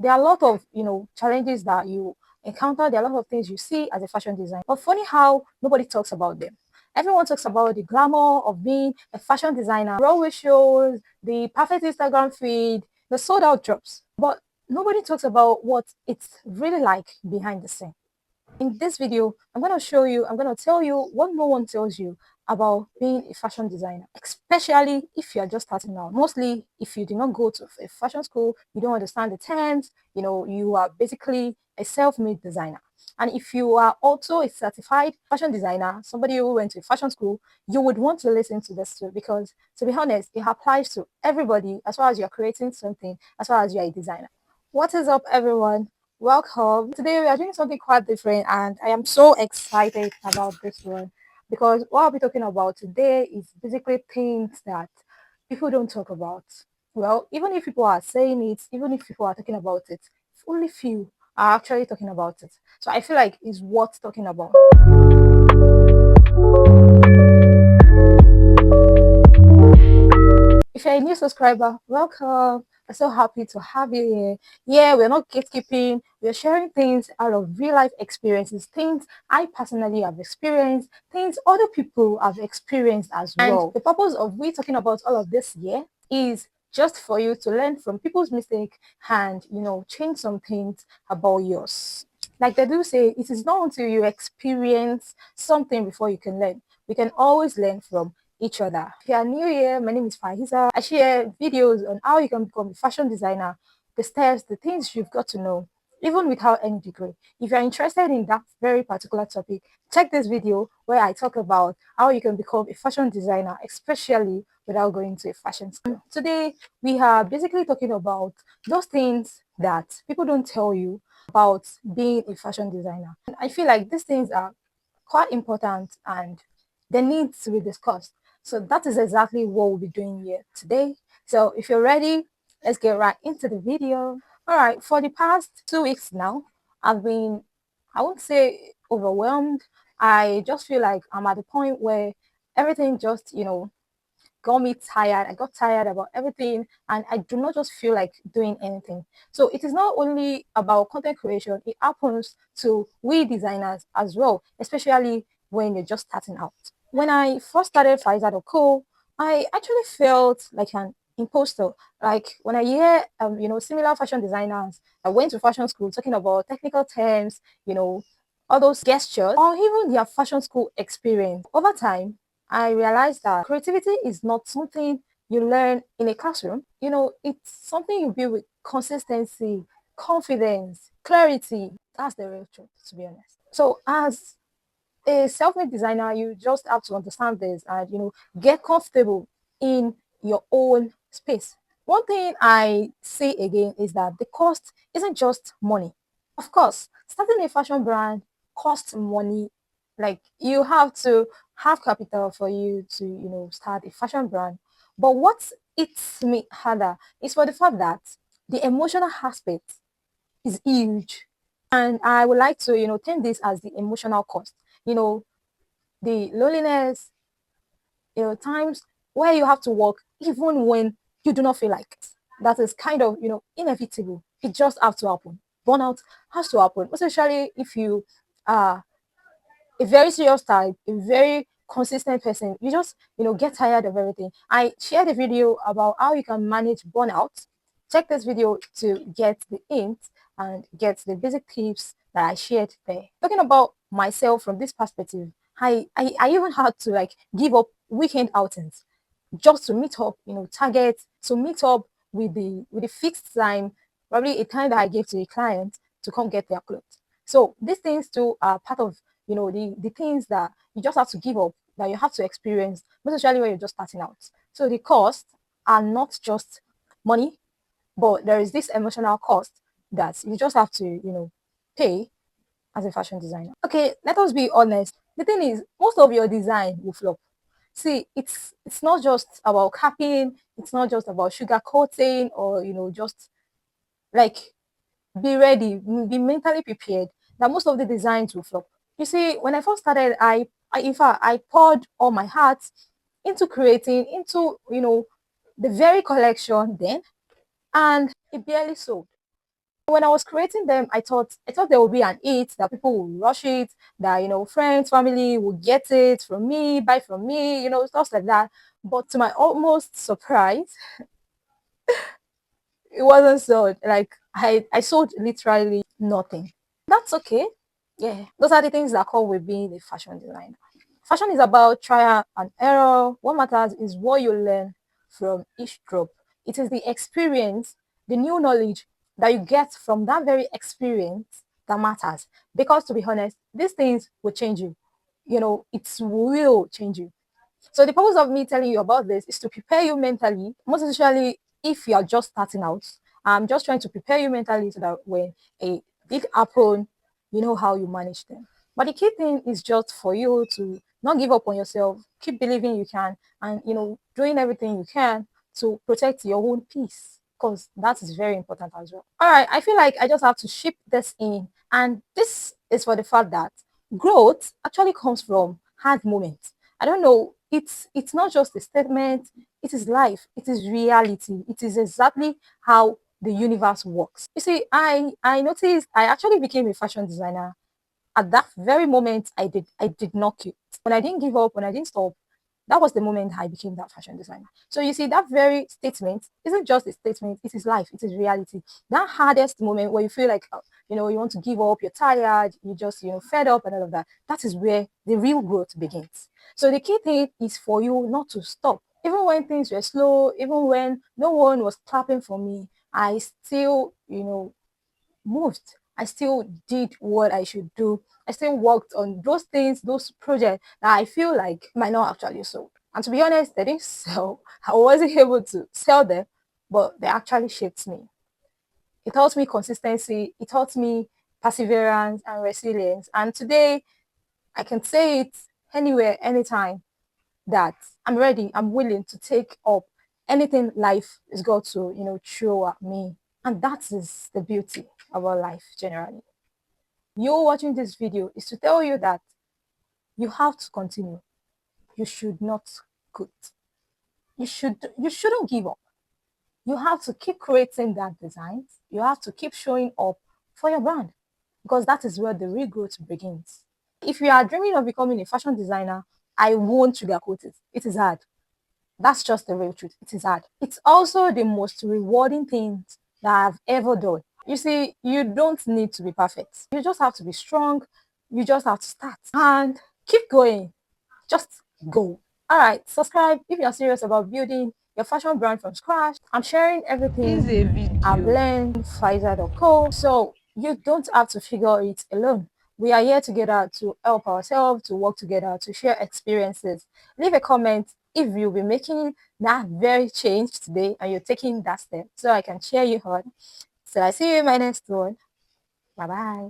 there are a lot of, challenges that you encounter. There are a lot of things you see as a fashion designer. But funny how nobody talks about them. Everyone talks about the glamour of being a fashion designer, runway shows, the perfect Instagram feed, the sold out drops. But nobody talks about what it's really like behind the scene. In this video, I'm going to show you, I'm going to tell you what no one tells you about being a fashion designer, especially if you're just starting out. Mostly, if you do not go to a fashion school, you don't understand the terms, you are basically a self-made designer. And if you are also a certified fashion designer, somebody who went to a fashion school, you would want to listen to this too, because to be honest, it applies to everybody as far as you're creating something, as far as you're a designer. What is up, everyone? Welcome. Today we are doing something quite different and I am so excited about this one because what I'll be talking about today is basically things that people don't talk about. Well, even if people are saying it, even if people are talking about it, only few are actually talking about it. So I feel like it's worth talking about. If you're a new subscriber, welcome. I'm so happy to have you here. Yeah, we're not gatekeeping. We're sharing things out of real life experiences, things I personally have experienced, things other people have experienced as well. And the purpose of we talking about all of this here is just for you to learn from people's mistake and, change some things about yours. Like they do say, it is not until you experience something before you can learn. We can always learn from each other. If you are new here, my name is Phayeezah. I share videos on how you can become a fashion designer, the steps, the things you've got to know, even without any degree. If you're interested in that very particular topic, check this video where I talk about how you can become a fashion designer, especially without going to a fashion school. Today, we are basically talking about those things that people don't tell you about being a fashion designer. And I feel like these things are quite important and they need to be discussed. So that is exactly what we'll be doing here today. So if you're ready, let's get right into the video. All right, for the past 2 weeks now, I've been, I won't say overwhelmed. I just feel like I'm at the point where everything just, got me tired. I got tired about everything and I do not just feel like doing anything. So it is not only about content creation, it happens to we designers as well, especially when you're just starting out. When I first started Phayeezah.co, I actually felt like an imposter. Like when I hear, similar fashion designers that went to fashion school talking about technical terms, all those gestures, or even their fashion school experience. Over time, I realized that creativity is not something you learn in a classroom. It's something you build with consistency, confidence, clarity. That's the real truth, to be honest. So as a self-made designer, you just have to understand this and, get comfortable in your own space. One thing I say again is that the cost isn't just money. Of course, starting a fashion brand costs money. Like you have to have capital for you to, start a fashion brand. But what hits me harder is for the fact that the emotional aspect is huge. And I would like to, term this as the emotional cost. You know, the loneliness, times where you have to work even when you do not feel like it. That is kind of, inevitable. It just has to happen. Burnout has to happen, especially if you are a very serious type, a very consistent person. You just, get tired of everything. I shared a video about how you can manage burnout. Check this video to get the hint and get the basic tips that I shared there. Talking about myself from this perspective, I even had to like give up weekend outings just to meet up, targets, to meet up with the fixed time, probably a time that I gave to a client to come get their clothes. So these things too are part of, the things that you just have to give up, that you have to experience, most especially when you're just starting out. So the costs are not just money, but there is this emotional cost that you just have to, pay as a fashion designer. Okay, let us be honest. The thing is, most of your design will flop. See, it's not just about capping, it's not just about sugar coating or just like be ready, be mentally prepared that most of the designs will flop. You see, when I first started, I in fact I poured all my heart into creating into the very collection then, and it barely sold. When I was creating them, I thought there would be an it, that people will rush it, that friends, family will get it from me, buy from me, stuff like that. But to my almost surprise, it wasn't so. Like I sold literally nothing. That's okay. Yeah, those are the things that come with being a fashion designer. Fashion is about trial and error. What matters is what you learn from each drop. It is the experience, the new knowledge that you get from that very experience that matters. Because to be honest, these things will change you. It will change you. So the purpose of me telling you about this is to prepare you mentally, most especially if you are just starting out. I'm just trying to prepare you mentally so that when a big happen, you know how you manage them. But the key thing is just for you to not give up on yourself, keep believing you can, and doing everything you can to protect your own peace. Because that is very important as well. All right, I feel like I just have to ship this in. And this is for the fact that growth actually comes from hard moments. I don't know. It's not just a statement. It is life. It is reality. It is exactly how the universe works. You see, I noticed I actually became a fashion designer at that very moment. I did not quit. When I didn't give up, when I didn't stop, that was the moment I became that fashion designer. So you see, that very statement isn't just a statement, it is life, it is reality. That hardest moment where you feel like you want to give up, you're tired, you just fed up and all of that. That is where the real growth begins. So the key thing is for you not to stop. Even when things were slow, even when no one was clapping for me, I still, moved. I still did what I should do. I still worked on those things, those projects that I feel like might not actually sold. And to be honest, they didn't sell. I wasn't able to sell them, but they actually shaped me. It taught me consistency. It taught me perseverance and resilience. And today, I can say it anywhere, anytime, that I'm ready. I'm willing to take up anything life is going to, throw at me. And that is the beauty about life generally. You watching this video is to tell you that you have to continue. You should not quit. You shouldn't give up. You have to keep creating that designs. You have to keep showing up for your brand because that is where the real growth begins. If you are dreaming of becoming a fashion designer, I won't sugarcoat it. It is hard. That's just the real truth. It is hard. It's also the most rewarding thing that I've ever done. You see, you don't need to be perfect. You just have to be strong. You just have to start and keep going. Just go. All right, subscribe if you're serious about building your fashion brand from scratch. I'm sharing This is a everything I've video. learned, Phayeezah.co, so you don't have to figure it alone. We are here together to help ourselves, to work together, to share experiences. Leave a comment if you'll be making that very change today and you're taking that step so I can cheer you on. So I see you in my next one. Bye bye.